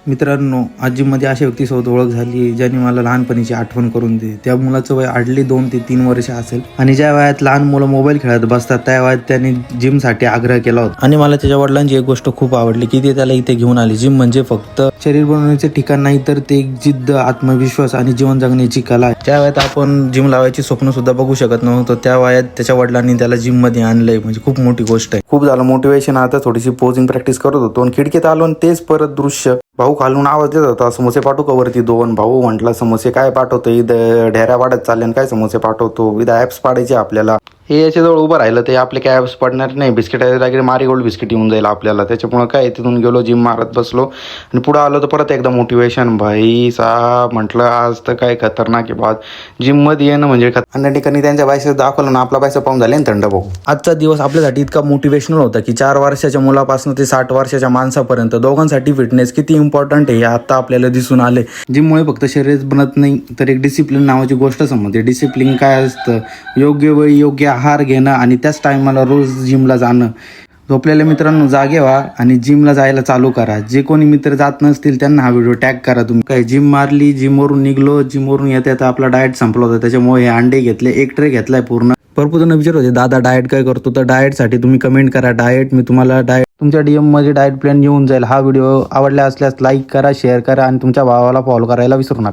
मित्रांनो, आज जिममध्ये अशा व्यक्तीसोबत ओळख झाली ज्यांनी मला लहानपणीची आठवण करून दिली. त्या मुलाचं वय आडली 2 ते 3 वर्ष असेल आणि ज्या वयात लहान मुलं मोबाईल खेळत बसतात त्या वयात त्यांनी जिमसाठी आग्रह केला होता. आणि मला त्याच्या वडिलांची एक गोष्ट खूप आवडली की ते त्याला इथे घेऊन आले. जिम म्हणजे फक्त शरीर बनवण्याचे ठिकाण नाही, तर ते एक जिद्द, आत्मविश्वास आणि जीवन जगण्याची कला आहे. ज्या वयात आपण जिम लावायची स्वप्न सुद्धा बघू शकत नव्हतं, त्या वयात त्याच्या वडिलांनी त्याला जिम मध्ये आणलंय म्हणजे खूप मोठी गोष्ट आहे. खूप झालं मोटिवेशन. आता थोडीशी पोजिंग प्रॅक्टिस करत होतो आणि खिडकीत आलो आणि तेच परत दृश्य. भाऊ खालून आवाज देत होता, समोसे पाठवू का वरती 2? भाऊ म्हटला, समोसे काय पाठवतो, इथं ढेऱ्या वाढत चालल्या काय समोसे पाठवतो, इथं ॲप्स पाडायचे आपल्याला. हे याच्याजवळ उभं राहिलं ते आपले काय ॲप्स पडणार नाही. बिस्किट लागले, मारीगोल्ड बिस्किट येऊन जाईल आपल्याला. त्याच्यामुळे काय तिथून गेलो, जिम मारत बसलो आणि पुढं आलो तर परत एकदा मोटिवेशन. भाई साहेब म्हटलं, आज तर काय खतरनाक आहे बात. जिममध्ये येणं म्हणजे अन्य ठिकाणी त्यांच्या बायसेप दाखवलं ना, आपला बायसेप पाहून झाले ना थंड भाऊ. आजचा दिवस आपल्यासाठी इतका मोटिवेशनल होता की 4 वर्षाच्या मुलापासून ते 60 वर्षाच्या माणसापर्यंत दोघांसाठी फिटनेस किती इम्पॉर्टंट आहे हे आता आपल्याला दिसून आले. जिममुळे फक्त शरीर बनत नाही, तर एक डिसिप्लिन नावाची गोष्ट समजते. डिसिप्लिन काय असतं? योग्य वेळी योग्य आहार घेणं आणि त्याच टायमाला रोज जिमला जाणं. झोपलेल्या मित्रांनो, जागे व्हा आणि जिमला जायला चालू करा. जे कोणी मित्र जात नसतील त्यांना हा व्हिडिओ टॅग करा. तुम्ही काय जिम मारली, जिमवरून निघलो, जिमवरून येता आपला डाएट संपला होता, त्याच्यामुळे हे अंडे घेतले, 1 ट्रे घेतलाय पूर्ण. भरपूर जण विचारत होते, दादा डाएट काय करतो? तर डाएटसाठी तुम्ही कमेंट करा डाएट, मी तुम्हाला डाएट तुमच्या DM मध्ये डाएट प्लॅन येऊन जाईल. हा व्हिडिओ आवडला असल्यास लाईक करा, शेअर करा आणि तुमच्या भावाला फॉलो करायला विसरू नका.